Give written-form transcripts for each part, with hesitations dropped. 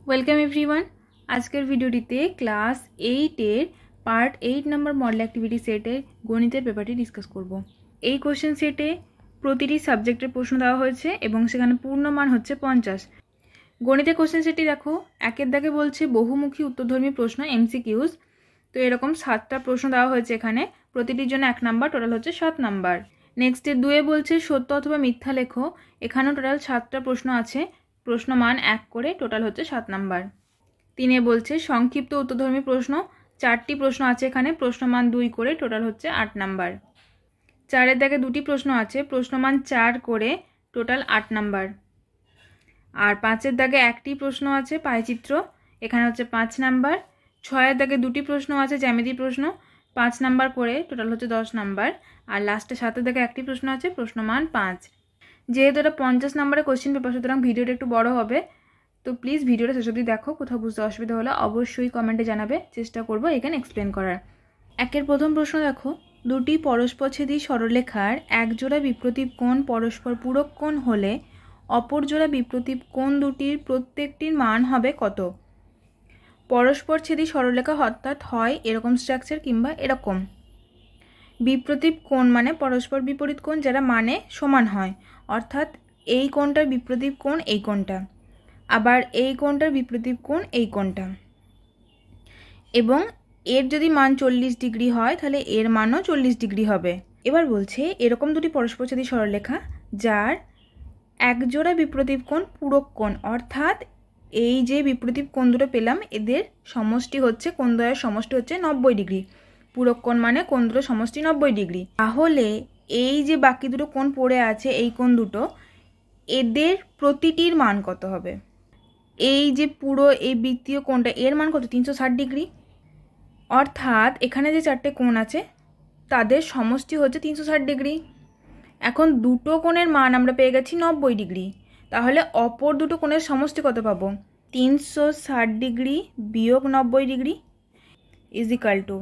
Welcome everyone. আজকের ভিডিওটিতে class 8-এর part 8 নম্বর model activity সেটের গণিতের পেপারটি ডিসকাস করব। এই কোশ্চেন সেটে প্রতিটি সাবজেক্টের প্রশ্ন দেওয়া হয়েছে এবং সেখানে পূর্ণমান হচ্ছে 50। গণিতের কোশ্চেন সেটটি দেখো, একের দাগে বলছে বহুমুখী উত্তরধর্মী প্রশ্ন এমসিকিউজ। তো এরকম 7টা প্রশ্ন দেওয়া হয়েছে এখানে, প্রতিটির জন্য 1 নাম্বার, টোটাল হচ্ছে 7 নাম্বার। নেক্সটে 2-এ বলছে সত্য অথবা মিথ্যা লেখো। এখানেও টোটাল 7টা প্রশ্ন আছে, প্রশ্ন মান 1 করে, টোটাল হচ্ছে 7 নাম্বার। 3-এ বলছে সংক্ষিপ্ত উত্তরধর্মী প্রশ্ন, 4টি প্রশ্ন আছে এখানে, প্রশ্ন মান 2 করে, টোটাল হচ্ছে 8 নাম্বার। 4-এর দাগে 2টি প্রশ্ন আছে, প্রশ্ন মান 4 করে, টোটাল 8 নাম্বার। আর 5-এর দাগে 1টি প্রশ্ন আছে পায়চিত্র, এখানে হচ্ছে 5 নাম্বার। 6-এর দাগে 2টি প্রশ্ন আছে জ্যামিতি প্রশ্ন, 5 নাম্বার করে, টোটাল হচ্ছে 10 নাম্বার। আর লাস্টে 7-এর দাগে 1টি প্রশ্ন আছে, প্রশ্ন মান 5। যেহেতু এটা 50 নাম্বারের কোশ্চেন পেপার, সুতরাং ভিডিওটা একটু বড় হবে। তো প্লিজ ভিডিওটা শেষ অবধি দেখো, কোথাও বুঝতে অসুবিধা হলে অবশ্যই কমেন্টে জানাবে, চেষ্টা করবো এখানে এক্সপ্লেন করার। একের প্রথম প্রশ্ন দেখো, দুটি পরস্পরছেদী সরলরেখার এক জোড়া বিপ্রতীপ কোণ পরস্পর পূরক কোণ হলে অপর জোড়া বিপ্রতীপ কোণ দুটির প্রত্যেকটির মান হবে কত? পরস্পরছেদী সরলরেখা অর্থাৎ হয় এরকম স্ট্রাকচার কিংবা এরকম। বিপ্রতীপ কোণ মানে পরস্পর বিপরীত কোণ যারা মানে সমান হয়, অর্থাৎ এই কোণটার বিপ্রতীপ কোণ এই কোণটা, আবার এই কোণটার বিপরীত কোণ এই কোণটা, এবং এর যদি মান 40 ডিগ্রি হয় তাহলে এর মানও 40 ডিগ্রি হবে। এবার বলছে এরকম দুটি পরস্পরছেদী সরলরেখা যার একজোড়া বিপরীত কোণ পূরক কোণ, অর্থাৎ এই যে বিপরীত কোণ দুটো পেলাম এদের সমষ্টি হচ্ছে, কোণদ্বয়ের সমষ্টি হচ্ছে 90 ডিগ্রি। পূরক কোণ মানে কোণ দুটো সমষ্টি 90 ডিগ্রি। তাহলে এই যে বাকি দুটো কোণ পড়ে আছে এই কোণ দুটো, এদের প্রতিটির মান কত হবে? এই যে পুরো এই বৃত্তীয় কোণটা এর মান কত? 360 ডিগ্রি। অর্থাৎ এখানে যে 4টে কোণ আছে তাদের সমষ্টি হচ্ছে 360 ডিগ্রি। এখন দুটো কোণের মান আমরা পেয়ে গেছি 90 ডিগ্রি, তাহলে অপর দুটো কোণের সমষ্টি কত পাবো? 360 ডিগ্রি বিয়োগ 90 degree is equal to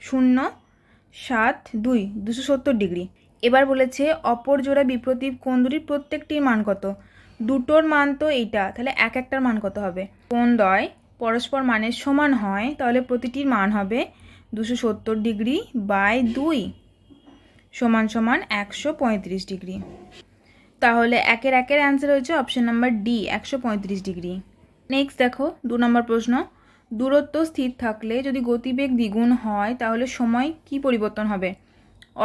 0.72, 270 degree. এবার বলেছে অপর জোড়া বিপরীত কোণ দুটির প্রত্যেকটির মান কত? দুটোর মান তো এইটা, তাহলে এক একটার মান কত হবে? কোণদ্বয় পরস্পর মানের সমান হয়, তাহলে প্রতিটির মান হবে 270 ডিগ্রি বাই 2 সমান সমান 135 ডিগ্রি। তাহলে একের অ্যান্সার হয়েছে option number D, 135 degree. Next দেখো 2 নম্বর প্রশ্ন, দূরত্ব স্থির থাকলে যদি গতিবেগ দ্বিগুণ হয় তাহলে সময় কি পরিবর্তন হবে?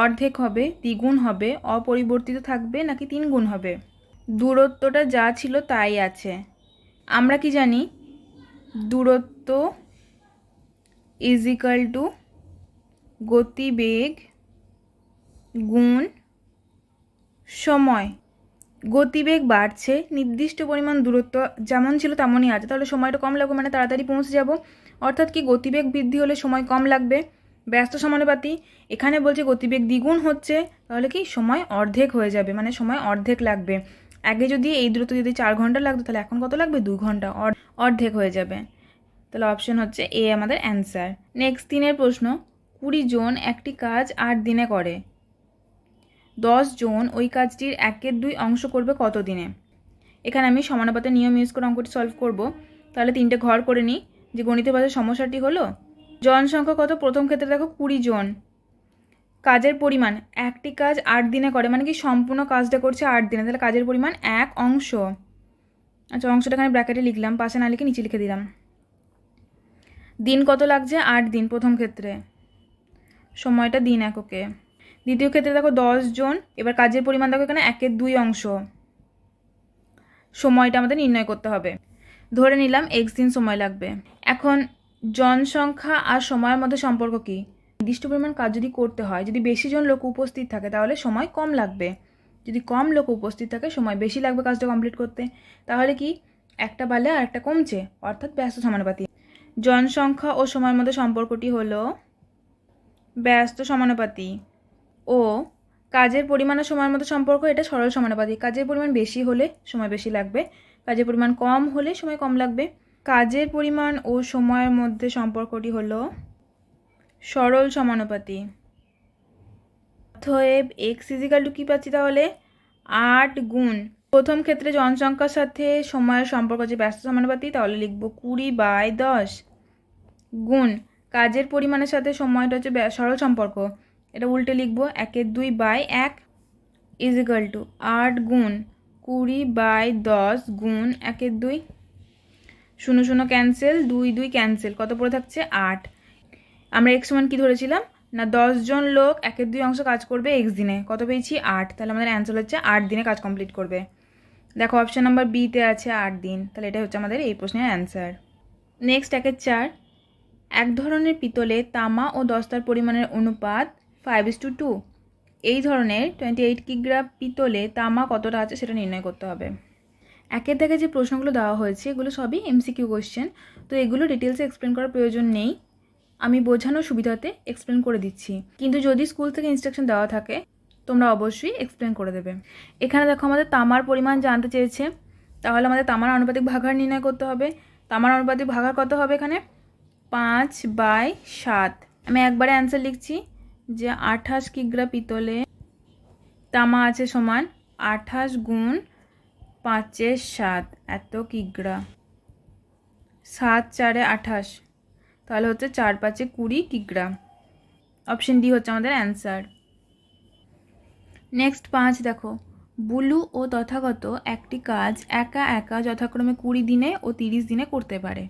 অর্ধেক হবে, দ্বিগুণ হবে, অপরিবর্তিত থাকবে নাকি 3 গুণ হবে? দূরত্বটা যা ছিল তাই আছে। আমরা কি জানি? দূরত্ব ইজ ইকাল টু গতিবেগ গুণ সময়। গতিবেগ বাড়ছে, নির্দিষ্ট পরিমাণ দূরত্ব যেমন ছিল তেমনই আছে, তাহলে সময়টা কম লাগবে, মানে তাড়াতাড়ি পৌঁছে যাব। অর্থাৎ কি গতিবেগ বৃদ্ধি হলে সময় কম লাগবে, ব্যস্ত সমানুপাতি। এখানে বলছে গতিবেগ দ্বিগুণ হচ্ছে, তাহলে কি সময় অর্ধেক হয়ে যাবে, মানে সময় অর্ধেক লাগবে। আগে যদি এই দূরত্ব যদি 4 ঘন্টা লাগতো তাহলে এখন কত লাগবে? 2 ঘন্টা, অর্ধেক হয়ে যাবে। তাহলে অপশন হচ্ছে এ আমাদের অ্যান্সার। নেক্সট 3-এর প্রশ্ন, 20 জন একটি কাজ 8 দিনে করে, 10 জন ওই কাজটির 1/2 অংশ করবে কত দিনে? এখানে আমি সমানুপাতের নিয়ম ইউজ করে অঙ্কটি সলভ করব। তাহলে 3টে ঘর করে নিই। যে গণিতের বাজার সমস্যাটি হলো জনসংখ্যা কত? প্রথম ক্ষেত্রে দেখো 20 জন, কাজের পরিমাণ একটি কাজ 8 দিনে করে, মানে কি সম্পূর্ণ কাজটা করছে 8 দিনে, তাহলে কাজের পরিমাণ 1 অংশ। আচ্ছা, অংশটা এখানে ব্র্যাকেটে লিখলাম, পাশে না লিখে নিচে লিখে দিলাম। দিন কত লাগছে? 8 দিন প্রথম ক্ষেত্রে, সময়টা দিন এককে। দ্বিতীয় ক্ষেত্রে দেখো 10 জন, এবার কাজের পরিমাণ দেখো এখানে 1/2 অংশ, সময়টা আমাদের নির্ণয় করতে হবে। ধরে নিলাম x দিন সময় লাগবে। এখন জনসংখ্যা আর সময়ের মধ্যে সম্পর্ক কি? নির্দিষ্ট পরিমাণ কাজ যদি করতে হয়, যদি বেশি জন লোক উপস্থিত থাকে তাহলে সময় কম লাগবে, যদি কম লোক উপস্থিত থাকে সময় বেশি লাগবে কাজটা কমপ্লিট করতে। তাহলে কি একটা বাড়লে আর একটা কমছে, অর্থাৎ ব্যস্ত সমানুপাতি। জনসংখ্যা ও সময়ের মধ্যে সম্পর্কটি হলো ব্যস্ত সমানুপাতি, ও কাজের পরিমাণ আর সময়ের মধ্যে সম্পর্ক এটা সরল সমানুপাতিক। কাজের পরিমাণ বেশি হলে সময় বেশি লাগবে, কাজের পরিমাণ কম হলে সময় কম লাগবে। কাজের পরিমাণ ও সময়ের মধ্যে সম্পর্কটি হলো সরল সমানুপাতি। অতএব x ইজিক্যাল টু কী পাচ্ছি তাহলে? 8 গুণ প্রথম ক্ষেত্রে জনসংখ্যার সাথে সময়ের সম্পর্ক যে ব্যস্ত সমানুপাতি, তাহলে লিখব 20/10 গুণ কাজের পরিমাণের সাথে সময়টা হচ্ছে সরল সম্পর্ক, এটা উল্টে লিখব 1/2/1 ইজ ইকাল টু 8 গুণ 20/10 গুণ 1/2, 0 0 ক্যান্সেল, 2 2 ক্যান্সেল, কত পড়ে থাকছে 8। আমরা এক্স সমান কী ধরেছিলাম না 10 জন লোক 1/2 অংশ কাজ করবে এক্স দিনে, কত পেয়েছি 8, তাহলে আমাদের অ্যান্সার হচ্ছে 8 দিনে কাজ কমপ্লিট করবে। দেখো অপশান নাম্বার বিতে আছে 8 দিন, তাহলে এটা হচ্ছে আমাদের এই প্রশ্নের অ্যান্সার। নেক্সট 1/4, এক ধরনের পিতলে তামা ও দস্তার পরিমাণের অনুপাত 5:2। এই ধরনের 28 কিগ্রা পিতলে তামা কতটা আছে সেটা নির্ণয় করতে হবে। একের থেকে যে প্রশ্নগুলো দেওয়া হয়েছে এগুলো সবই এমসিকিউ কোশ্চেন, তো এগুলো ডিটেলসে এক্সপ্লেন করার প্রয়োজন নেই, আমি বোঝানোর সুবিধাতে এক্সপ্লেন করে দিচ্ছি, কিন্তু যদি স্কুল থেকে ইনস্ট্রাকশন দেওয়া থাকে তোমরা অবশ্যই এক্সপ্লেন করে দেবে। এখানে দেখো আমাদের তামার পরিমাণ জানতে চেয়েছে, তাহলে আমাদের তামার আনুপাতিক ভাগাহার নির্ণয় করতে হবে। তামার আনুপাতিক ভাগাহার কত হবে এখানে 5/7। আমি একবারে অ্যান্সার লিখছি যে 28 কিগ্রা পিতলে তামা আছে সমান 28 গুণ 5/7 এত কিগ্রা, 7 4 28, তাহলে হচ্ছে 4 5 20 কিগ্রা। অপশন ডি হচ্ছে আমাদের অ্যান্সার। নেক্সট 5 দেখো, বুলু ও তথাগত একটি কাজ একা একা যথাক্রমে 20 দিনে ও 30 দিনে করতে পারে,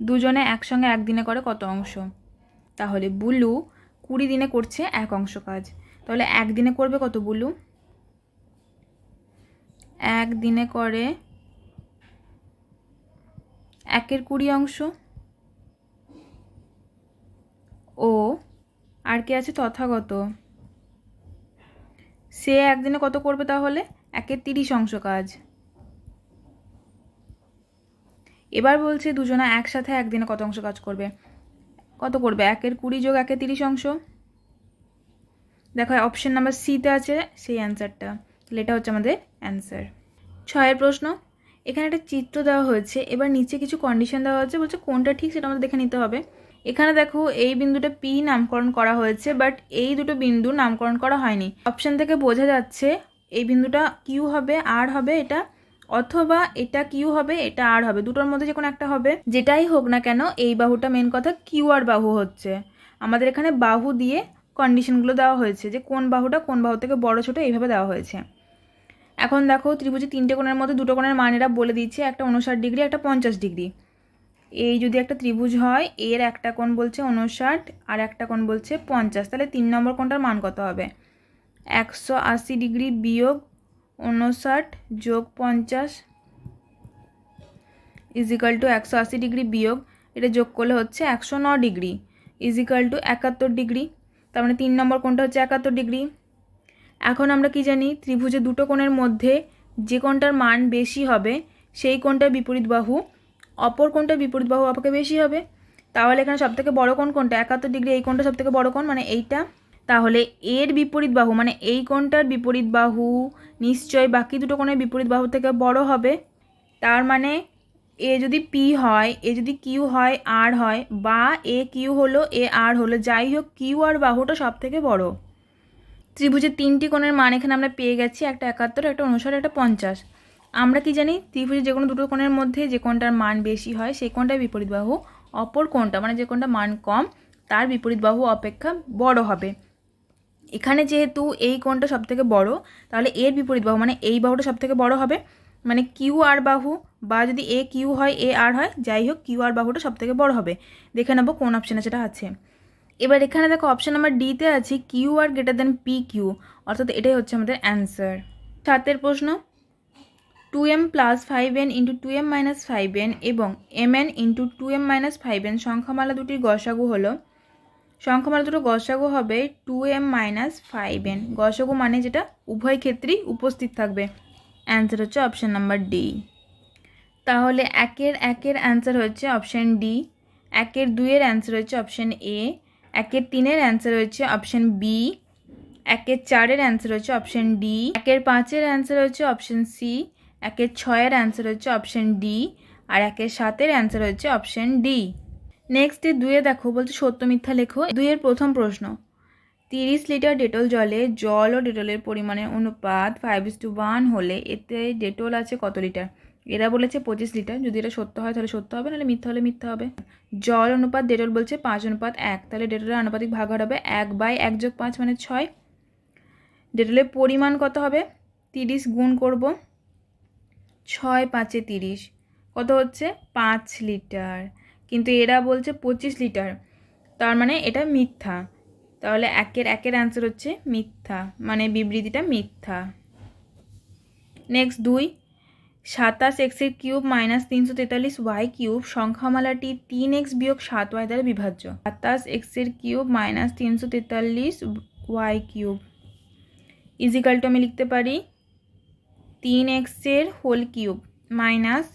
দুজনে একসঙ্গে একদিনে করে কত অংশ? তাহলে বুলু 20 দিনে করছে 1 অংশ কাজ, তাহলে একদিনে করবে কত বুলু? একদিনে করে 1/20 অংশ। ও আর কে আছে তথাগত, সে একদিনে কত করবে তাহলে 1/30 অংশ কাজ। এবার বলছে দুজনা একসাথে একদিনে কত অংশ কাজ করবে, কত করবে 1/20 যোগ 1/30 অংশ। দেখো অপশন নাম্বার সিতে আছে সেই অ্যান্সারটা, তাহলে এটা হচ্ছে আমাদের অ্যান্সার। 6 প্রশ্ন, এখানে একটা চিত্র দেওয়া হয়েছে, এবার নিচে কিছু কন্ডিশন দেওয়া হচ্ছে, বলছে কোনটা ঠিক সেটা আমাদের দেখে নিতে হবে। এখানে দেখো এই বিন্দুটা পি নামকরণ করা হয়েছে, বাট এই দুটো বিন্দু নামকরণ করা হয়নি। অপশন থেকে বোঝা যাচ্ছে এই বিন্দুটা কিউ হবে, আর হবে এটা, অথবা এটা কিউ হবে, এটা আর হবে, দুটোর মধ্যে যে কোনো একটা হবে। যেটাই হোক না কেন এই বাহুটা মেন কথা কিউ আর বাহু হচ্ছে। আমাদের এখানে বাহু দিয়ে কন্ডিশনগুলো দেওয়া হয়েছে যে কোন বাহুটা কোন বাহু থেকে বড় ছোট এইভাবে দেওয়া হয়েছে। এখন দেখো ত্রিভুজে 3টে কোণের মধ্যে 2টো কোণের মান এরা বলে দিচ্ছে, একটা 59 ডিগ্রি একটা 50 ডিগ্রি। এই যদি একটা ত্রিভুজ হয় এর একটা কোণ বলছে 59 আর একটা কোণ বলছে 50, তাহলে 3 নম্বর কোণটার মান কত হবে? 180 ডিগ্রি বিয়োগ 59 যোগ 50 ইজ ইকাল টু 180 ডিগ্রি বিয়োগ এটা যোগ করলে হচ্ছে 109 degree is equal to 71 degree, তার মানে 3 নম্বর কোণটা হচ্ছে 71 ডিগ্রি। এখন আমরা কি জানি ত্রিভুজে দুটো কোণের মধ্যে যে কোণটার মান বেশি হবে সেই কোণটার বিপরীত বাহু অপর কোণটার বিপরীত বাহু অপেক্ষা বেশি হবে। তাহলে এখানে সবথেকে বড় কোণ কোনটা? 71 ডিগ্রি, এই কোণটা সবথেকে বড় কোণ মানে এইটা। তাহলে এর বিপরীত বাহু মানে এই কোণটার বিপরীত বাহু নিশ্চয়ই বাকি দুটো কোণের বিপরীত বাহু থেকে বড় হবে। তার মানে এ যদি পি হয়, এ যদি কিউ হয়, আর হয়, বা এ কিউ হলো এ আর হলো, যাই হোক কিউ আর বাহুটা সব থেকে বড়। ত্রিভুজের 3টি কোণের মান এখানে আমরা পেয়ে গেছি, একটা 71, একটা 59, একটা 50। আমরা কি জানি ত্রিভুজের যে কোনো দুটো কোণের মধ্যে যে কোণটার মান বেশি হয় সেই কোণটার বিপরীত বাহু অপর কোণটা মানে যে কোণটা মান কম তার বিপরীত বাহু অপেক্ষা বড় হবে। এখানে যেহেতু এই কোণটা সবথেকে বড়, তাহলে এর বিপরীত বাহু মানে এই বাহুটা সবথেকে বড় হবে, মানে কিউ আর বাহু, বা যদি এ কিউ হয় এ আর হয়, যাই হোক কিউ আর বাহুটা সবথেকে বড় হবে। দেখে নেবো কোন অপশানে সেটা আছে। এবার এখানে দেখো অপশান নাম্বার ডিতে আছে Q R greater than P Q, অর্থাৎ এটাই হচ্ছে আমাদের অ্যান্সার। 7 প্রশ্ন, 2m + 5n × 2m - 5n এবং mn × 2m - 5n সংখ্যামালা দুটির গসাগু হলো, সংখ্যামালা দুটো গসাগু হবে 2m - 5n, গসাগু মানে যেটা উভয় ক্ষেত্রেই উপস্থিত থাকবে। অ্যান্সার হচ্ছে অপশান নাম্বার ডি। তাহলে 1-এর অ্যান্সার হচ্ছে অপশান ডি, 1-2 অ্যান্সার হচ্ছে অপশান এ, 1-3 অ্যান্সার হচ্ছে অপশান বি, 1-4 অ্যান্সার হচ্ছে অপশান ডি, 1-5 অ্যান্সার হচ্ছে অপশান সি, 1-6 অ্যান্সার হচ্ছে অপশান ডি, আর 1-7 অ্যান্সার হচ্ছে অপশান ডি। নেক্সট 2 দেখো বলছে সত্য মিথ্যা লেখো। 2 প্রথম প্রশ্ন, 30 লিটার ডেটল জলে জল ও ডেটলের পরিমাণের অনুপাত 5:1 হলে এতে ডেটল আছে কত লিটার? এরা বলেছে 25 লিটার। যদি এটা সত্য হয় তাহলে সত্য হবে, নাহলে মিথ্যা হলে মিথ্যা হবে। জল অনুপাত ডেটল বলছে 5:1, তাহলে ডেটলের আনুপাতিক ভাগ হবে 1/1 + 5 মানে 6। ডেটলের পরিমাণ কত হবে? 30 গুণ করব 6 × 5 = 30, কত হচ্ছে? 5 লিটার। কিন্তু এরা বলছে 25 লিটার, তার মানে এটা মিথ্যা। তাহলে একের অ্যান্সার হচ্ছে মিথ্যা, মানে বিবৃতিটা মিথ্যা। Next 2, 27x³ - 343y³ সংখ্যামালাটি 3x - 7y দ্বারা বিভাজ্য। 27x³ - 343y³ ইজিক্যাল টু আমি লিখতে পারি 3x whole cube minus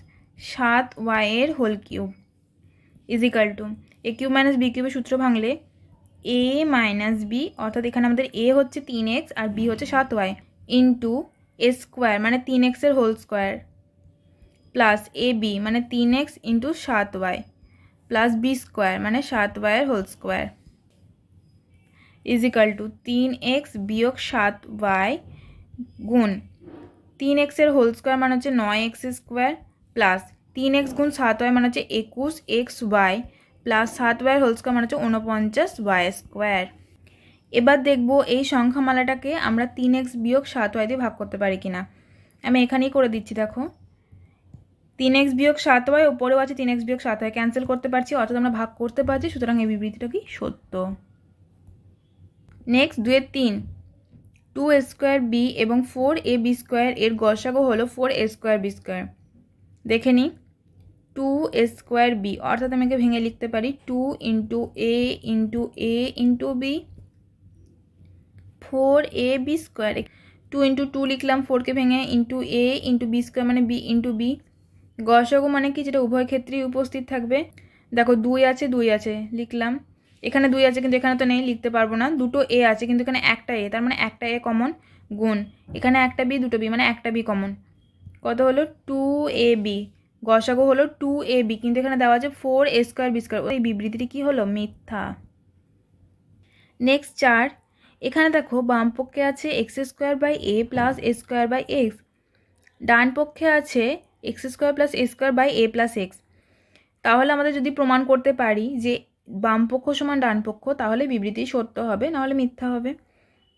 7y whole cube is equal to a cube minus b কিউবের সূত্র ভাঙলে a মাইনাস বি, অর্থাৎ এখানে আমাদের a হচ্ছে 3x আর b হচ্ছে 7y, ইন্টু a স্কোয়ার মানে 3x whole square plus a B মানে 3x into 7y plus B square মানে 7y whole square is equal two 3x - 7y গুণ 3x হোল স্কোয়ার মানে হচ্ছে 9x² প্লাস 3x গুণ 7y মানে হচ্ছে 21xy plus 7y whole square মানে হচ্ছে 49y²। এবার দেখব এই সংখ্যামালাটাকে আমরা 3x - 7y দিয়ে ভাগ করতে পারি কিনা। আমি এখানেই করে দিচ্ছি, দেখো 3x - 7y, ওপরেও আছে 3x - 7y, ক্যান্সেল করতে পারছি, অর্থাৎ আমরা ভাগ করতে পারছি, সুতরাং এই বিবৃতিটা কি সত্য। নেক্সট 2-3, 2a² b এবং 4ab² এর গসাগু হলো 4a²b²। দেখে নিই 2a² b, অর্থাৎ আমি একে ভেঙে লিখতে পারি 2 × a × a × b 4ab²। 2 × 2 লিখলাম, 4কে ভেঙে ইন্টু a × b² মানে b × b। গসাগু মানে কি? যেটা উভয় ক্ষেত্রেই উপস্থিত থাকবে। দেখো 2 আছে 2 আছে লিখলাম, এখানে 2 আছে কিন্তু এখানে তো নেই, লিখতে পারবো না। দুটো এ আছে কিন্তু এখানে একটা এ, তার মানে একটা এ কমন, গুণ এখানে একটা বি দুটো বি মানে একটা বি কমন, কত হলো 2ab। গসাগু হলো 2ab, কিন্তু এখানে দেওয়া আছে 4a²b², এই বিবৃতিটি কি হলো? মিথ্যা। নেক্সট 4, এখানে দেখো বাম পক্ষে আছে x² + a + a² x, ডান পক্ষে আছে x² + a² a + x। তাহলে আমাদের যদি প্রমাণ করতে পারি যে বাম পক্ষ সমান ডান পক্ষ, তাহলে বিবৃতি সত্য হবে, নাহলে মিথ্যা হবে।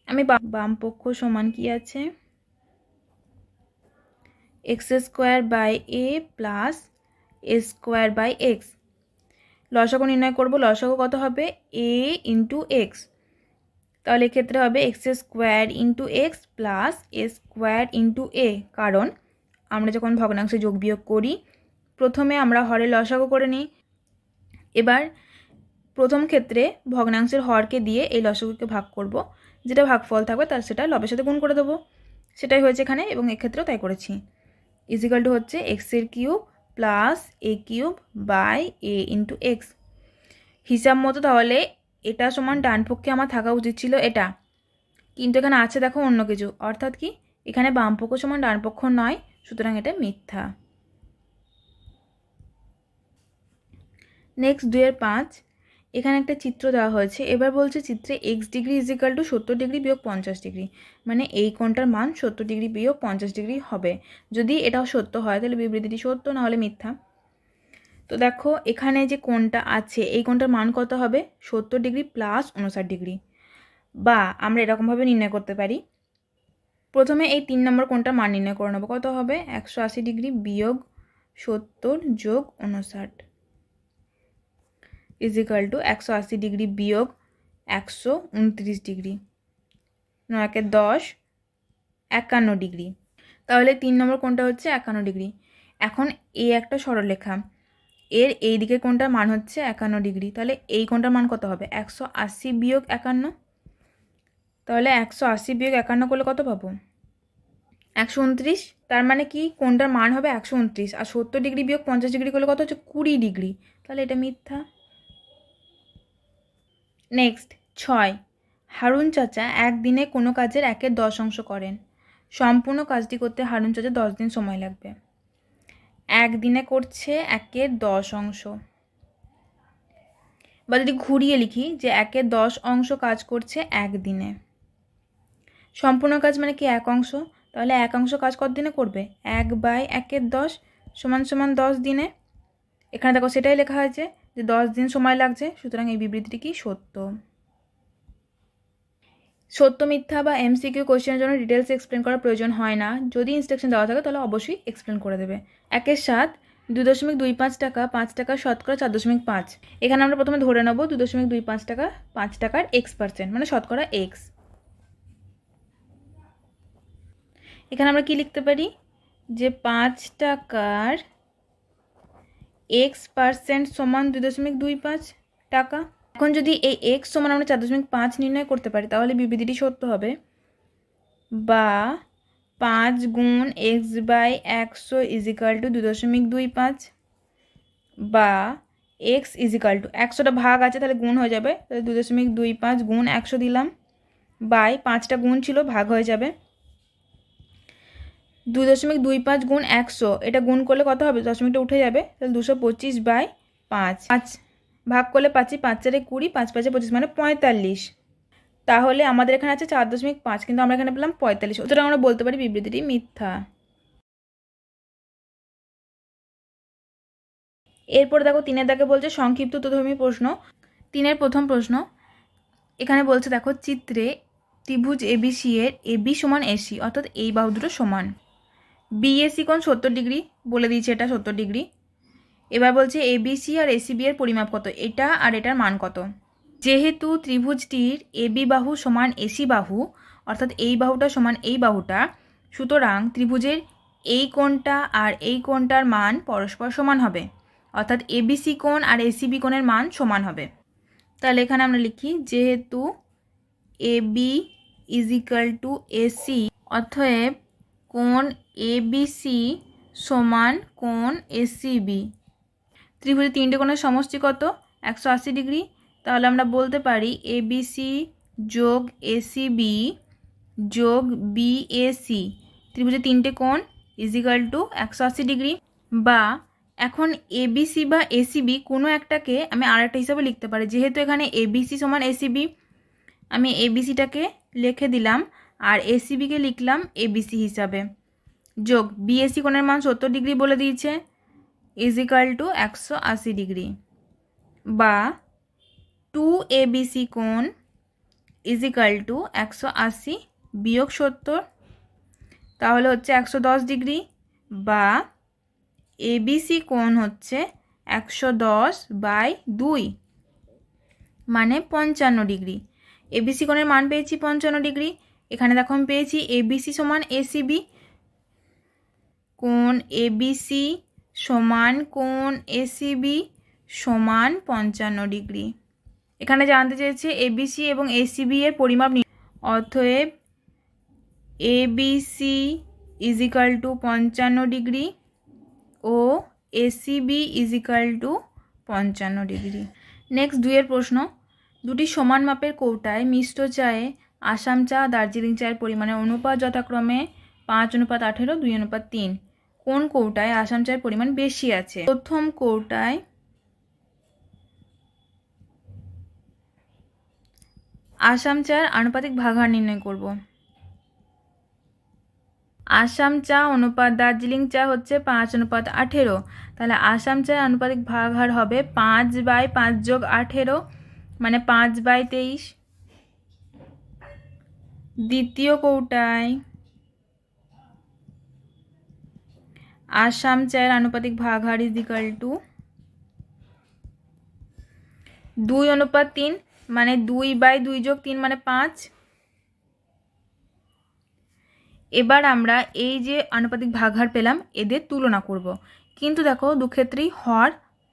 আমি বাম পক্ষ সমান কি আছে x² / a + a² / x। লসাগু নির্ণয় করব, লসাগু কত হবে? a × x, তাহলে এক্ষেত্রে হবে x² × x plus a² × a, কারণ আমরা যখন ভগ্নাংশে যোগ বিয়োগ করি প্রথমে আমরা হরের লসাগু করে নিই, এবার প্রথম ক্ষেত্রে ভগ্নাংশের হরকে দিয়ে এই লসাগুকে ভাগ করব, যেটা ভাগফল থাকবে তার সেটা লবের সাথে গুণ করে দেবো, সেটাই হয়েছে এখানে, এবং এক্ষেত্রেও তাই করেছি। ইজিক্যাল টু হচ্ছে x³ plus a³ by a × x। হিসাব মতো তাহলে এটা সমান ডান পক্ষে আমার থাকা উচিত ছিল এটা, কিন্তু এখানে আছে দেখো অন্য কিছু, অর্থাৎ কি এখানে বাম পক্ষ সমান ডান পক্ষ নয়, সুতরাং এটা মিথ্যা। নেক্সট 2-5, এখানে একটা চিত্র দেওয়া হয়েছে। এবার বলছে চিত্রে x degree is equal to 70 degree বিয়োগ 50 ডিগ্রি, মানে এই কোণটার মান 70 ডিগ্রি বিয়োগ 50 ডিগ্রি হবে। যদি এটাও সত্য হয় তাহলে বিবৃতিটি সত্য, না হলে মিথ্যা। তো দেখো এখানে যে কোণটা আছে এই কোণটার মান কত হবে? 70 ডিগ্রি প্লাস 59 ডিগ্রি, বা আমরা এরকমভাবে নির্ণয় করতে পারি। প্রথমে এই 3 নম্বর কোণটার মান নির্ণয় করে নেব, কত হবে? 180 ডিগ্রি বিয়োগ 70 যোগ 59 ইজিক্যাল টু 180 ডিগ্রি বিয়োগ 129 ডিগ্রি, 9 × 10 51 ডিগ্রি। তাহলে 3 নম্বর কোণটা হচ্ছে 51 ডিগ্রি। এখন এই একটা সরলরেখা, এর এই দিকের কোণটার মান হচ্ছে 51 ডিগ্রি, তাহলে এই কোণটার মান কত হবে? 180 বিয়োগ 51, তাহলে 180 বিয়োগ 51 করলে কত পাবো? 129। তার মানে কি কোণটার মান হবে 129, আর 70 ডিগ্রি বিয়োগ 50 ডিগ্রি করলে কত হচ্ছে? 20 ডিগ্রি, তাহলে এটা মিথ্যা। নেক্সট 6, হারুন চাচা একদিনে কোনো কাজের 1/10 করেন। সম্পূর্ণ কাজটি করতে হারুন চাচা 10 দিন সময় লাগবে। একদিনে করছে 1/10, বা যদি ঘুরিয়ে লিখি যে 1/10 অংশ কাজ করছে একদিনে, সম্পূর্ণ কাজ মানে কি 1 অংশ, তাহলে 1 অংশ কাজ কত দিনে করবে, 1/1/10 সমান সমান 10 দিনে। এখানে দেখো সেটাই লেখা হয়েছে যে 10 দিন সময় লাগছে, সুতরাং এই বিবৃতিটি কি সত্য। সত্য মিথ্যা বা এমসিকিউ কোশ্চেনের জন্য ডিটেলস এক্সপ্লেন করার প্রয়োজন হয় না, যদি ইনস্ট্রাকশন দেওয়া থাকে তাহলে অবশ্যই এক্সপ্লেন করে দেবে। 1/7 2.25 টাকা, 5 টাকা শতকরা 4.5। এখানে আমরা প্রথমে ধরে নেব 2.25 টাকা 5 টাকার x%, মানে শতকরা x। এখানে আমরা কি লিখতে পারি যে 5 টাকার x% সমান 2.25 টাকা। এখন যদি এই x সমান আমরা 4.5 নির্ণয় করতে পারি তাহলে বিবৃতিটি সত্য হবে, বা 5 গুণ x/100 = 2.25, বা x = 100টা ভাগ আছে তাহলে গুণ হয়ে যাবে, তাহলে 2.25 গুণ 100 দিলাম, বাই 5টা গুণ ছিল ভাগ হয়ে যাবে, 2.25 গুণ 100 এটা গুণ করলে কত হবে, দশমিকটা উঠে যাবে, তাহলে 225/5, 5 ভাগ করলে 5 5 4 20, 5 5 25 মানে 45। তাহলে আমাদের এখানে আছে 4.5, কিন্তু আমরা এখানে পেলাম 45, সুতরাং আমরা বলতে পারি বিবৃতিটি মিথ্যা। এরপর দেখো 3 দাগে বলছে সংক্ষিপ্ত উত্তরধর্মী প্রশ্ন। 3 প্রথম প্রশ্ন এখানে বলছে, দেখো চিত্রে ত্রিভুজ এবিসি এর এবি সমান এসি, অর্থাৎ এই বাহু দুটো সমান, বিএসি কোণ 70 ডিগ্রি বলে দিয়েছে, এটা 70 ডিগ্রি। এবার বলছে এবিসি আর এসিবি এর পরিমাপ কত, এটা আর এটার মান কত। যেহেতু ত্রিভুজটির এবি বাহু সমান এসি বাহু, অর্থাৎ এই বাহুটা সমান এই বাহুটা, সুতরাং ত্রিভুজের এই কোণটা আর এই কোণটার মান পরস্পর সমান হবে, অর্থাৎ এবিসি কোণ আর এসিবি কোণের মান সমান হবে। তাহলে এখানে আমরা লিখি যেহেতু এবি = এসি, অতএব কোণ এবিসি সমান কোণ এসিবি। ত্রিভুজের 3টে কোণের সমষ্টি কত, 180 ডিগ্রি। তাহলে আমরা বলতে পারি এবিসি যোগ এসিবি যোগ বিএসি, ত্রিভুজের 3টে কোণ = 180 ডিগ্রি। বা এখন এবিসি বা এসিবি কোনো একটাকে আমি আরেকটা হিসাবে লিখতে পারি, যেহেতু এখানে এবিসি সমান এসিবি, আমি এবিসিটাকে লিখে দিলাম আর এসিবিকে লিখলাম এবিসি হিসাবে, যোগ বিএসি কোণের মান 70 ডিগ্রি বলে দিয়েছে = 180 ডিগ্রি, বা 2ABC কোণ = 180 বিয়োগ 70, তাহলে হচ্ছে 110 ডিগ্রি, বা এবিসি কোণ হচ্ছে 110/2 মানে 55 ডিগ্রি। এবিসি কোণের মান পেয়েছি 55 ডিগ্রি। এখানে দেখো আমি পেয়েছি এবিসি সমান এসিবি, কোণ এবিসি সমান কোণ এসিবি সমান 55 ডিগ্রি। এখানে জানতে চেয়েছে এবিসি এবং এসিবি এর পরিমাপ, অতএব এবিসি = 55 ডিগ্রি ও এসিবি = 55 ডিগ্রি। নেক্সট 2 প্রশ্ন, দুটি সমান মাপের কৌটায় মিষ্ট চায়ে আসাম চা দার্জিলিং চায়ের পরিমাণের অনুপাত যথাক্রমে 5:18, 2:3। কোন কৌটায় আসাম চায়ের পরিমাণ বেশি আছে। প্রথম কৌটায় আসাম চায়ের আনুপাতিক ভাগহার নির্ণয় করব। আসাম চা অনুপাত দার্জিলিং চা হচ্ছে 5:18, তাহলে আসাম চায়ের আনুপাতিক ভাগহার হবে 5/5 যোগ 18 মানে 5/23। দ্বিতীয় কৌটায় আসাম চায়ের আনুপাতিক ভাগহার = 2:3 মানে 2/2 যোগ 3 মানে 5। এবার আমরা এই যে আনুপাতিক ভাগহার পেলাম এদের তুলনা করব, কিন্তু দেখো দুক্ষেত্রেই হর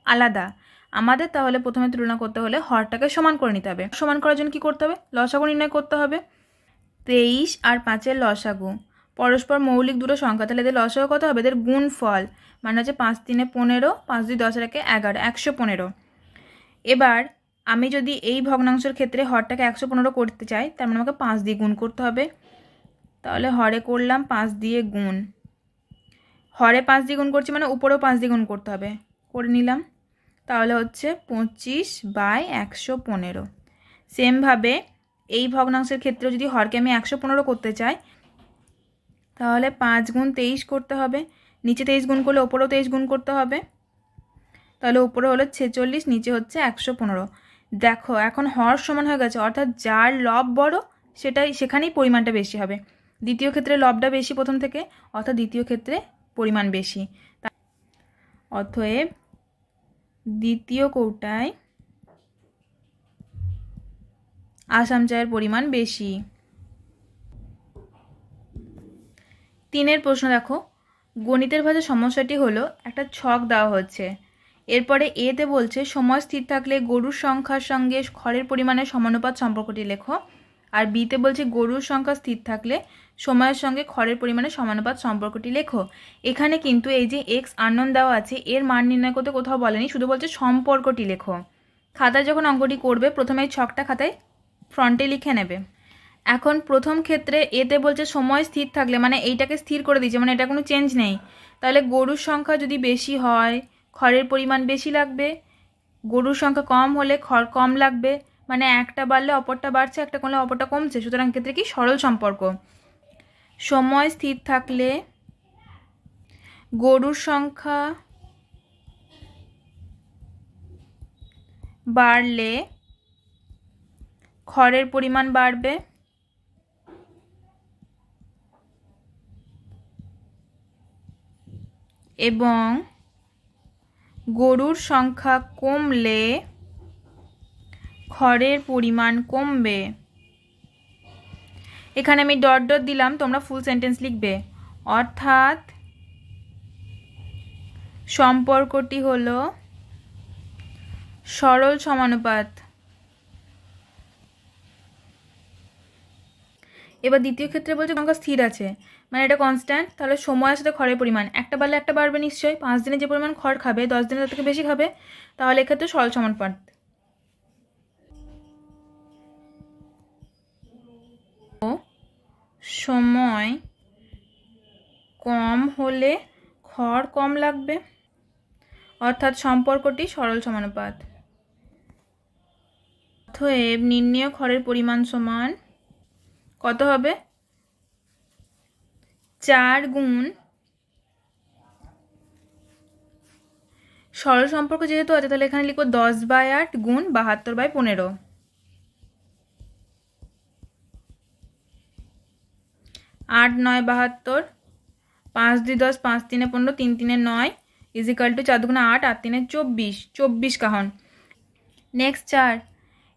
আলাদা। আমাদের তাহলে প্রথমে তুলনা করতে হলে হরটাকে সমান করে নিতে হবে। সমান করার জন্য কী করতে হবে, লসাগু নির্ণয় করতে হবে। 23 আর 5-এর লসাগু পরস্পর মৌলিক দুটো সংখ্যা, তাহলে এদের লসাগু কত হবে, এদের গুণফল মানে হচ্ছে 5×3 15, 5×2 10 × 11 115। এবার আমি যদি এই ভগ্নাংশের ক্ষেত্রে হরটাকে 115 করতে চাই, তার মানে আমাকে 5 দিয়ে গুণ করতে হবে। তাহলে হরে করলাম 5 দিয়ে গুণ, হরে 5 দিয়ে গুণ করছি মানে উপরেও 5 দিয়ে গুণ করতে হবে, করে নিলাম। তাহলে হচ্ছে 25/115। সেমভাবে এই ভগ্নাংশের ক্ষেত্রে যদি হরকে আমি 115 করতে চাই তাহলে 5 গুণ 23 করতে হবে, নিচে 23 গুণ করলে ওপরেও 23 গুণ করতে হবে, তাহলে উপরে হলো 46, নিচে হচ্ছে 115। দেখো এখন হর সমান হয়ে গেছে, অর্থাৎ যার লব বড় সেখানেই পরিমাণটা বেশি হবে। দ্বিতীয় ক্ষেত্রে লবটা বেশি প্রথম থেকে, অর্থাৎ দ্বিতীয় ক্ষেত্রে পরিমাণ বেশি। অতএব দ্বিতীয় কৌটায় আসাম চায়ের পরিমাণ বেশি। 3 প্রশ্ন দেখো, গণিতের ভাষা সমস্যাটি হলো একটা ছক দেওয়া হচ্ছে, এরপরে এতে বলছে সময় স্থির থাকলে গরুর সংখ্যার সঙ্গে খড়ের পরিমাণের সমানুপাত সম্পর্কটি লেখো, আর বিতে বলছে গরুর সংখ্যা স্থির থাকলে সময়ের সঙ্গে খড়ের পরিমাণের সমানুপাত সম্পর্কটি লেখো। এখানে কিন্তু এই যে এক্স আননোন দেওয়া আছে এর মান নির্ণয় করতে কোথাও বলেনি, শুধু বলছে সম্পর্কটি লেখো। খাতায় যখন অঙ্কটি করবে প্রথমে এই ছকটা খাতায় ফ্রন্টে লিখে নেবে। এখন প্রথম ক্ষেত্রে এতে বলছে সময় স্থির থাকলে, মানে এইটাকে স্থির করে দিয়েছে, মানে এটা কোনো চেঞ্জ নেই। তাহলে গরুর সংখ্যা যদি বেশি হয় খড়ের পরিমাণ বেশি লাগবে, গরুর সংখ্যা কম হলে খড় কম লাগবে, মানে একটা বাড়লে অপরটা বাড়ছে, একটা কমলে অপরটা কমছে। সুতরাং ক্ষেত্রে কি সরল সম্পর্ক, সময় স্থির থাকলে গরুর সংখ্যা বাড়লে খড়ের পরিমাণ বাড়বে, এবং গরুর সংখ্যা কমলে খড়ের পরিমাণ কমবে। এখানে আমি ডট ডট দিলাম, তোমরা ফুল সেন্টেন্স লিখবে। অর্থাৎ সম্পর্কটি হলো সরল সমানুপাত। এবার দ্বিতীয় ক্ষেত্রে বলছে সংখ্যা স্থির আছে, মানে এটা কনস্ট্যান্ট, তাহলে সময়ের সাথে খড়ের পরিমাণ একটা বাড়লে একটা বাড়বে নিশ্চয়ই। 5 দিনে যে পরিমাণ খড় খাবে 10 দিনে তার থেকে বেশি খাবে, তাহলে এক্ষেত্রে সরল সমানুপাত। সময় কম হলে খড় কম লাগবে, অর্থাৎ সম্পর্কটি সরল সমানুপাত। অতএব নির্ণেয় খড়ের পরিমাণ সমান কত হবে, 4 গুণ সরল সম্পর্ক যেহেতু আছে তাহলে এখানে লিখবো 10/8 গুণ 72/15। 8 9 72, 5 2 10, 5 3 15, 3 3 9 ইজিক্যাল টু 4 2 8, 8 3 24, 24 কাহন। Next 4,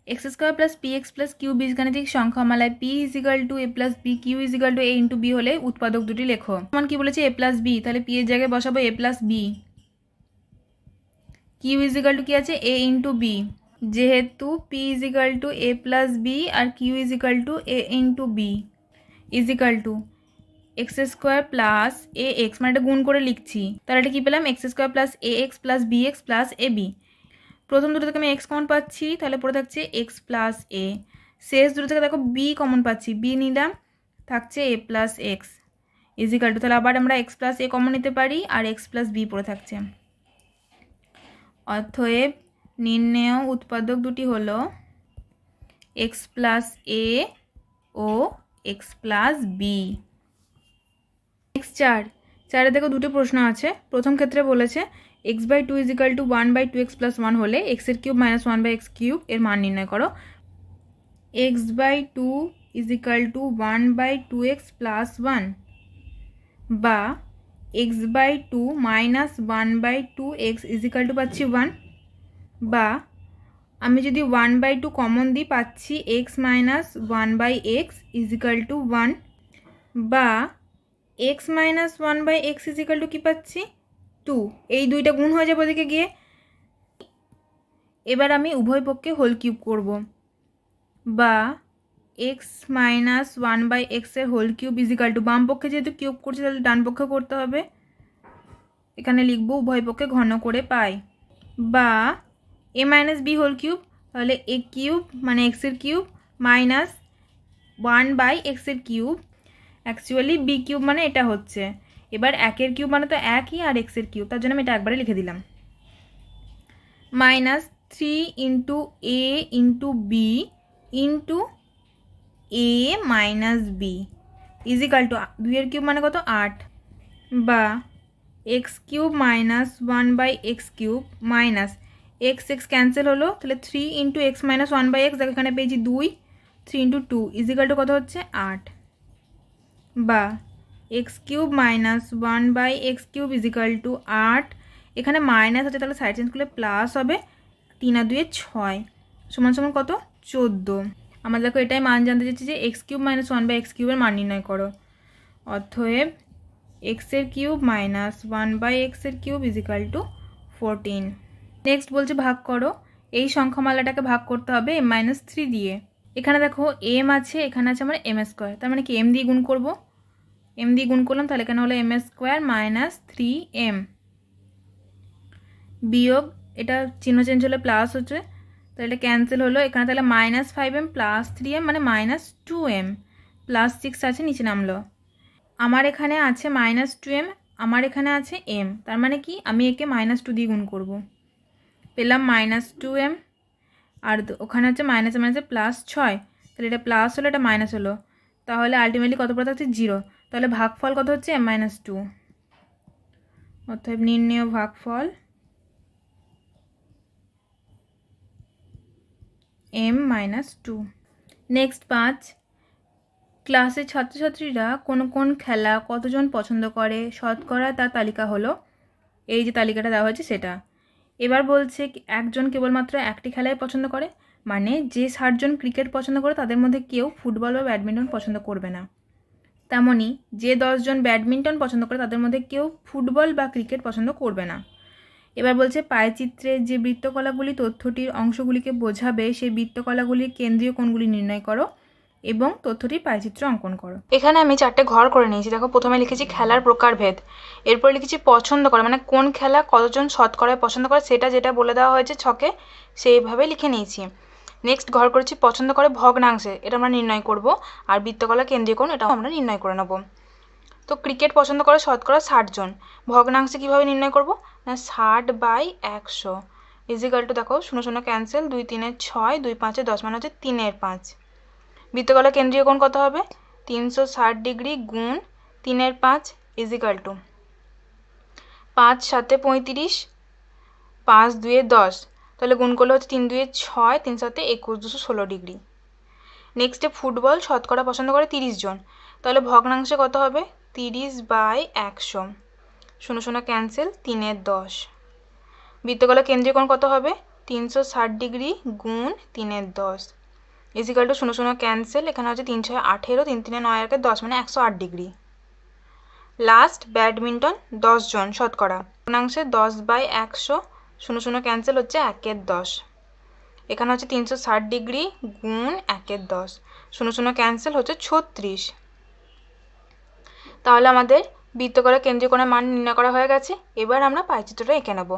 x square plus p x plus q বীজগাণিতিক সংখ্যামালায় p is equal to a plus b, q is equal to a into b হলে উৎপাদক দুটি লেখো। সমান কি বলেছে a প্লাস বি, তাহলে p এর জায়গায় বসাবো a plus b. Q is equal to কি আছে a ইন্টু বি, যেহেতু p is equal to a plus B R q is equal to a into b is equal to x square plus a x, মানে এটা গুণ করে লিখছি, তাহলে এটা কী পেলাম x square plus a x plus b x plus a b. প্রথম দুটো থেকে আমি এক্স কমন পাচ্ছি, তাহলে পড়ে থাকছে এক্স প্লাস এ। শেষ দুটো থেকে দেখো বি কমন পাচ্ছি, বি নিলাম, থাকছে এ প্লাস এক্স ইজিক্যাল টু, তাহলে আবার আমরা এক্স প্লাস এ কমন নিতে পারি আর এক্স প্লাস বি পড়ে থাকছে। অতএব নির্ণেয় উৎপাদক দুটি হলো এক্স প্লাস এ ও এক্স প্লাস বি। নেক্সট 4 দেখো দুটো প্রশ্ন আছে। প্রথম ক্ষেত্রে বলেছে x/2 is equal two 1/2x plus 1 হলে এক্সের কিউব মাইনাস 1/x কিউব এর মান নির্ণয় করো। x/2 is equal two 1/2x plus 1 বা x/2 minus 1/2x is equal two পাচ্ছি 1, বা আমি যদি 1/2 কমন দিই পাচ্ছি x minus 1/x is equal two 1, বা x minus 1/x is equal to কী পাচ্ছি 2। এই দুইটা গুণ হয়ে যাবে ওদিকে গিয়ে। এবার আমি উভয় পক্ষে হোল কিউব করব, বা x মাইনাস 1/x এর হোল কিউব ইজিক্যাল টু, বাম পক্ষে যেহেতু কিউব করছে তাহলে ডান পক্ষে করতে হবে, এখানে লিখবো উভয় পক্ষে ঘন করে পাই, বা a minus b whole cube, তাহলে a কিউব মানে x এর কিউব মাইনাস 1/x এর কিউব, অ্যাকচুয়ালি বি কিউব মানে এটা হচ্ছে, এবার 1 এর কিউব মানে তো একই আর x এর কিউব, তার জন্য আমি এটা একবারে লিখে দিলাম। মাইনাস 3 ইন্টু এ ইন্টু বি ইন্টু এ মাইনাস বি ইজিক্যাল টু 2 এর কিউব মানে কত 8, বা x cube minus 1/x³ minus x x cancel হলো, তাহলে 3 ইন্টু এক্স মাইনাস 1/x, দেখো এখানে পেয়েছি 2, 3 ইন্টু 2 ইজিক্যাল টু কত হচ্ছে 8, বা x³ minus 1/x³ is equal two 8, এখানে মাইনাস আছে তাহলে সাইড চেঞ্জ করলে প্লাস হবে, 3 আর 2 6 সমান সমান কত 14। আমরা দেখো এটাই মান জানতে চাইছি যে x³ মাইনাস 1/x³ এর মান নির্ণয় করো। অতএব এক্সের cube minus 1/x³ is equal to 14। Next বলছে ভাগ করো, এই সংখ্যামালাটাকে ভাগ করতে হবে m-3 দিয়ে। এখানে দেখো m আছে, এখানে আছে আমার m², তার মানে কি m দিয়ে গুণ করব, m দিয়ে গুণ করলাম, তাহলে এখানে হলো m² মাইনাস 3m, বিয়োগ এটা চিহ্ন চেঞ্জ হলে প্লাস হচ্ছে, তাহলে এটা ক্যান্সেল হলো, এখানে তাহলে মাইনাস 5m প্লাস 3m মানে মাইনাস 2m, প্লাস 6 আছে নিচে নামলো। আমার এখানে আছে মাইনাস 2m, আমার এখানে আছে m, তার মানে কি আমি একে -2 দিয়ে গুণ করব, পেলাম মাইনাস 2m, আর ওখানে হচ্ছে মাইনাসে মাইনাসে প্লাস 6, তাহলে এটা প্লাস হলো এটা মাইনাস হলো, তাহলে আলটিমেটলি কত পড়ে থাকছে 0, তাহলে ভাগফল কত হচ্ছে m-2। অতএব নির্ণেয় ভাগফল m-2। নেক্সট 5, ক্লাসের ছাত্রছাত্রীরা কোন কোন খেলা কতজন পছন্দ করে শতকরা তার তালিকা হলো, এই যে তালিকাটা দেওয়া হয়েছে সেটা। এবার বলছে একজন কেবলমাত্র একটি খেলাই পছন্দ করে, মানে যে 60 জন ক্রিকেট পছন্দ করে তাদের মধ্যে কেউ ফুটবল বা ব্যাডমিন্টন পছন্দ করবে না, তেমনি যে 10 জন ব্যাডমিন্টন পছন্দ করে তাদের মধ্যে কেউ ফুটবল বা ক্রিকেট পছন্দ করবে না। এবার বলছে পায়চিত্রে যে বৃত্তকলাগুলি তথ্যটির অংশগুলিকে বোঝাবে সেই বৃত্তকলাগুলির কেন্দ্রীয় কোণগুলি নির্ণয় করো এবং তথ্যটির পায়চিত্র অঙ্কন করো। এখানে আমি 4টে ঘর করে নিয়েছি। দেখো প্রথমে লিখেছি খেলার প্রকারভেদ, এরপর লিখেছি পছন্দ করে, মানে কোন খেলা কতজন শতকরায় পছন্দ করে সেটা যেটা বলে দেওয়া হয়েছে ছকে সেইভাবে লিখে নিয়েছি। নেক্সট ঘর করেছি পছন্দ করে ভগ্নাংশে, এটা আমরা নির্ণয় করব, আর বৃত্তকলা কেন্দ্রীয় কোণ এটাও আমরা নির্ণয় করে নেব। তো ক্রিকেট পছন্দ করে শতকরা 60 জন, ভগ্নাংশে কীভাবে নির্ণয় করব না 60/100 ইজিক্যাল টু, দেখো 0 0 ক্যান্সেল, 2 3 6, 2 5 10 মানে হচ্ছে 3 5। বৃত্তকলা কেন্দ্রীয় কোণ কত হবে 360 ডিগ্রি গুণ 3 5 ইজিক্যাল টু 5 7 35, 5 2 10, তাহলে গুণ করলে হচ্ছে 3 2 6, 3 7 21, 216 ডিগ্রি। নেক্সটে ফুটবল শতকরা পছন্দ করে 30 জন, তাহলে ভগ্নাংশে কত হবে 30/100, 0 0 ক্যান্সেল, 3 10। বৃত্তকলা কেন্দ্রীয় কোণ কত হবে 360 ডিগ্রি গুণ 3 10 ইজিক্যাল টু 0 0 ক্যান্সেল, এখানে হচ্ছে 3 6 18, 3 3 9 আর 10 মানে 108 ডিগ্রি। লাস্ট ব্যাডমিন্টন 10 জন শতকরা, ভগ্নাংশে 10/100, 0 0 ক্যান্সেল হচ্ছে 1 10, এখানে হচ্ছে 360 ডিগ্রি গুণ 1 10, 0 0 ক্যান্সেল হচ্ছে 36। তাহলে আমাদের বৃত্তকলা কেন্দ্রীয় কোণের মান নির্ণয় করা হয়ে গেছে। এবার আমরা পায়চিত্রটা এঁকে নেব।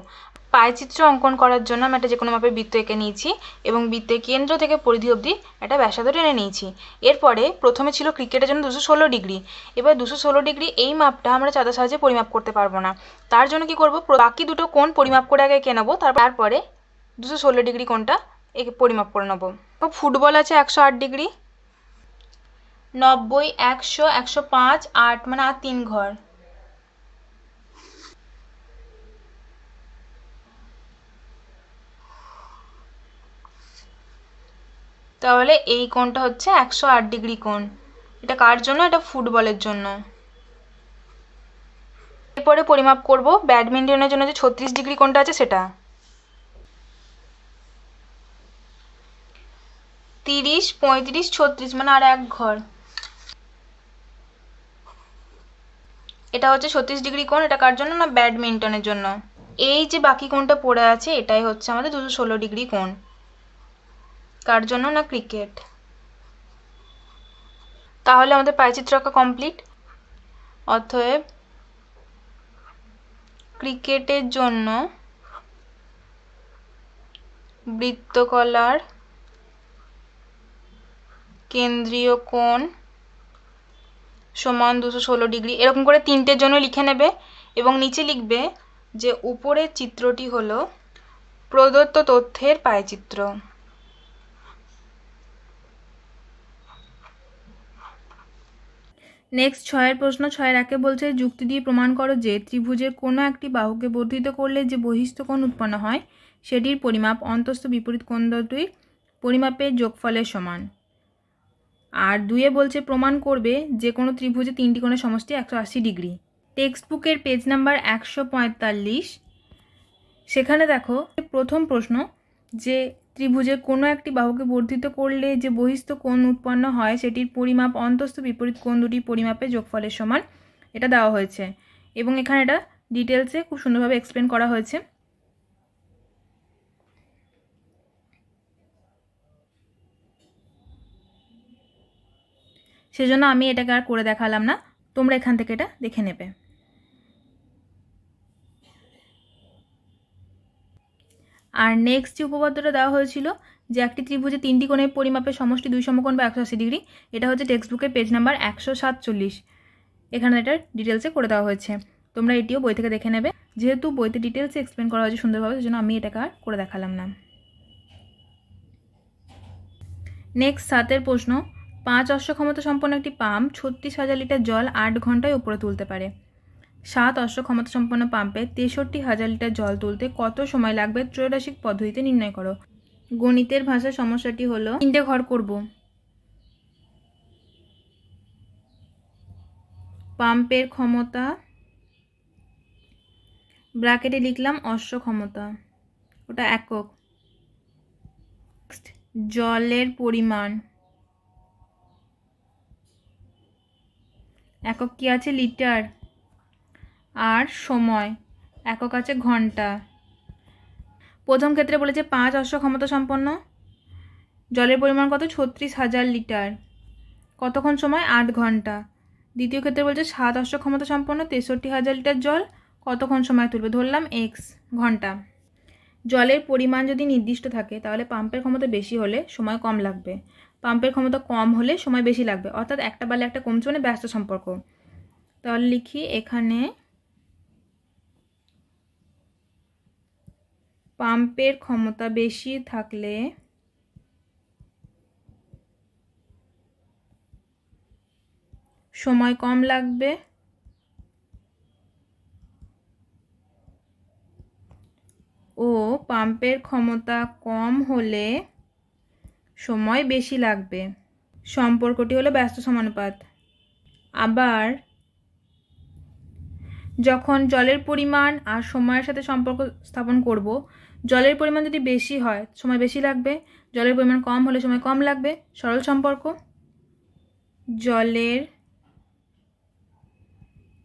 পায়চিত্র অঙ্কন করার জন্য আমি একটা যে কোনো মাপের বৃত্ত এঁকে নিয়েছি এবং বৃত্তের কেন্দ্র থেকে পরিধি অবধি একটা ব্যাসার্ধ টেনে নিয়েছি। এরপরে প্রথমে ছিল ক্রিকেটের জন্য 216 ডিগ্রি, এবার 216 ডিগ্রি এই মাপটা আমরা চাঁদার সাহায্যে পরিমাপ করতে পারবো না, তার জন্য কি করব বাকি দুটো কোণ পরিমাপ করে আগে এঁকে নেবো, তারপরে 216 ডিগ্রি কোণটা একে পরিমাপ করে নেবো। ফুটবল আছে 108 ডিগ্রি, 90 100 105 8 মানে আর 3 ঘর, তাহলে এই কোণটা হচ্ছে 108 ডিগ্রি কোণ। এটা কার জন্য? এটা ফুটবলের জন্য। এরপরে পরিমাপ করব ব্যাডমিন্টনের জন্য যে 36 ডিগ্রি কোণটা আছে সেটা, 30 35 36 মানে আর এক ঘর, এটা হচ্ছে 36 ডিগ্রি কোণ। এটা কার জন্য? না ব্যাডমিন্টনের জন্য। এই যে বাকি কোণটা পড়ে আছে এটাই হচ্ছে আমাদের 216 ডিগ্রি কোণ, কার জন্য? না ক্রিকেট। তাহলে আমাদের পায়চিত্র আঁকা কমপ্লিট। অতএব ক্রিকেটের জন্য বৃত্তকলার কেন্দ্রীয় কোণ সমান 216 ডিগ্রি, এরকম করে তিনটের জন্য লিখে নেবে এবং নিচে লিখবে যে উপরের চিত্রটি হলো প্রদত্ত তথ্যের পায়চিত্র। নেক্সট 6 প্রশ্ন। 6-1 বলছে যুক্তি দিয়ে প্রমাণ করো যে ত্রিভুজের কোনো একটি বাহুকে বর্ধিত করলে যে বহিস্থ কোণ উৎপন্ন হয় সেটির পরিমাপ অন্তস্থ বিপরীত কোণ দুটির পরিমাপের যোগফলের সমান। আর 2 বলছে প্রমাণ করবে যে কোনো ত্রিভুজে 3টি কোণের সমষ্টি 180 ডিগ্রি। টেক্সট বুকের পেজ নাম্বার 145। সেখানে দেখো প্রথম প্রশ্ন যে ত্রিভুজের কোনো একটি বাহুকে বর্ধিত করলে যে বহিস্থ কোণ উৎপন্ন হয় সেটির পরিমাপ অন্তস্থ বিপরীত কোণ দুটি পরিমাপের যোগফলের সমান, এটা দেওয়া হয়েছে এবং এখানে এটা ডিটেলসে খুব সুন্দরভাবে এক্সপ্লেন করা হয়েছে। সেজন্য আমি এটাকে আর করে দেখালাম না, তোমরা এখান থেকে এটা দেখে নেবে। আর নেক্সট যে উপপাদ্যটা দেওয়া হয়েছিল যে একটি ত্রিভুজে 3টি কোণের পরিমাপের সমষ্টি 2 সমকোণ বা 180 ডিগ্রি, এটা হচ্ছে টেক্সট বুকের পেজ নাম্বার 147। এখানে এটা ডিটেলসে করে দেওয়া হয়েছে, তোমরা এটিও বই থেকে দেখে নেবে। যেহেতু বইতে ডিটেলসে এক্সপ্লেন করা হয়েছে সুন্দরভাবে, সেজন্য আমি এটাকে আর করে দেখালাম না। নেক্সট 7 প্রশ্ন। 5 অশ্ব ক্ষমতা সম্পন্ন একটি পাম্প 36,000 লিটার জল 8 ঘন্টায় উপরে তুলতে পারে। 7 অশ্ব ক্ষমতা সম্পন্ন পাম্পে 63,000 লিটার জল তুলতে কত সময় লাগবে ত্রৈরাশিক পদ্ধতিতে নির্ণয় করো। গণিতের ভাষায় সমস্যাটি হলো 3টে ঘর করব। পাম্পের ক্ষমতা, ব্র্যাকেটে লিখলাম অশ্ব ক্ষমতা, ওটা একক। জলের পরিমাণ, একক কি আছে লিটার, আর সময় একক আছে ঘন্টা। প্রথম ক্ষেত্রে বলেছে 5 অশ্ব ক্ষমতা সম্পন্ন, জলের পরিমাণ কত 36,000 লিটার, কতক্ষণ সময় 8 ঘন্টা। দ্বিতীয় ক্ষেত্রে বলছে 7 অশ্ব ক্ষমতা সম্পন্ন 63,000 লিটার জল, কতক্ষণ সময় তুলবে, ধরলাম x ঘন্টা। জলের পরিমাণ যদি নির্দিষ্ট থাকে তাহলে পাম্পের ক্ষমতা বেশি হলে সময় কম লাগবে, পাম্পের ক্ষমতা কম হলে সময় বেশি লাগবে, অর্থাৎ একটা বাড়লে একটা কমছে, মানে ব্যস্ত সম্পর্ক। তাহলে লিখি এখানে পাম্পের ক্ষমতা বেশি থাকলে সময় কম লাগবে ও পাম্পের ক্ষমতা কম হলে সময় বেশি লাগবে। সম্পর্কটি হলো ব্যস্ত সমানুপাত। আবার যখন জলের পরিমাণ আর সময়ের সাথে সম্পর্ক স্থাপন করব, জলের পরিমাণ যদি বেশি হয় সময় বেশি লাগবে, জলের পরিমাণ কম হলে সময় কম লাগবে। সরল সম্পর্ক, জলের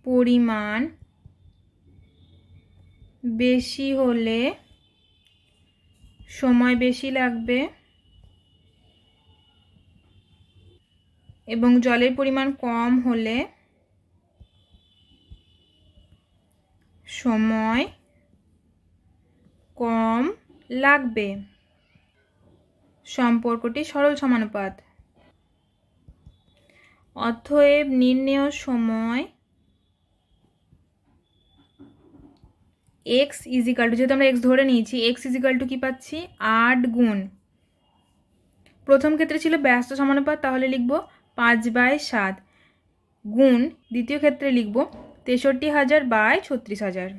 পরিমাণ বেশি হলে সময় বেশি লাগবে এবং জলের পরিমাণ কম হলে সময় কম লাগবে। সম্পর্কটি সরল সমানুপাত। অতএব নির্ণেয় সময় x ইজিক্যাল টু, যেহেতু আমরা x ধরে নিয়েছি, x ইজিক্যাল টু কী পাচ্ছি 8 গুণ, প্রথম ক্ষেত্রে ছিল ব্যস্ত সমানুপাত, তাহলে লিখব 5/7 গুণ, দ্বিতীয় ক্ষেত্রে লিখব 63,000/36,000।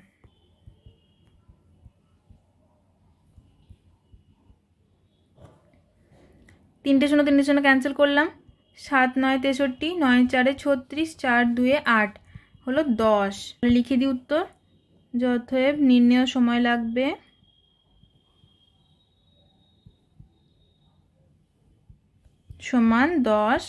3টে শূন্য 3টে শূন্য ক্যান্সেল করলাম, 7 9 63, 9 4 36, 4 2 8 হলো 10। লিখে দিই উত্তর। অতএব নির্ণেয় সময় লাগবে সমান 10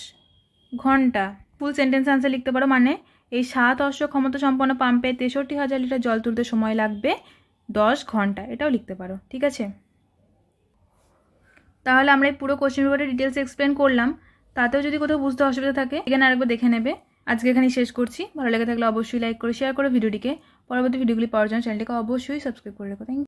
ঘন্টা। ফুল সেন্টেন্স আনসার লিখতে পারো, মানে এই 7 অশ্ব ক্ষমতা সম্পন্ন পাম্পে 63,000 লিটার জল তুলতে সময় লাগবে 10 ঘন্টা, এটাও লিখতে পারো। ঠিক আছে, তাহলে আমরা এই পুরো কোশ্চেন পেপারে ডিটেলস এক্সপ্লেন করলাম। তাতেও যদি কোথাও বুঝতে অসুবিধা থাকে এখানে আরেকবার দেখে নেবে। আজকে এখানেই শেষ করছি। ভালো লেগে থাকলে অবশ্যই লাইক করে শেয়ার করে ভিডিওটিকে। পরবর্তী ভিডিওগুলি পাওয়ার জন্য চ্যানেলটিকে অবশ্যই সাবস্ক্রাইব করে রাখো। Thank you.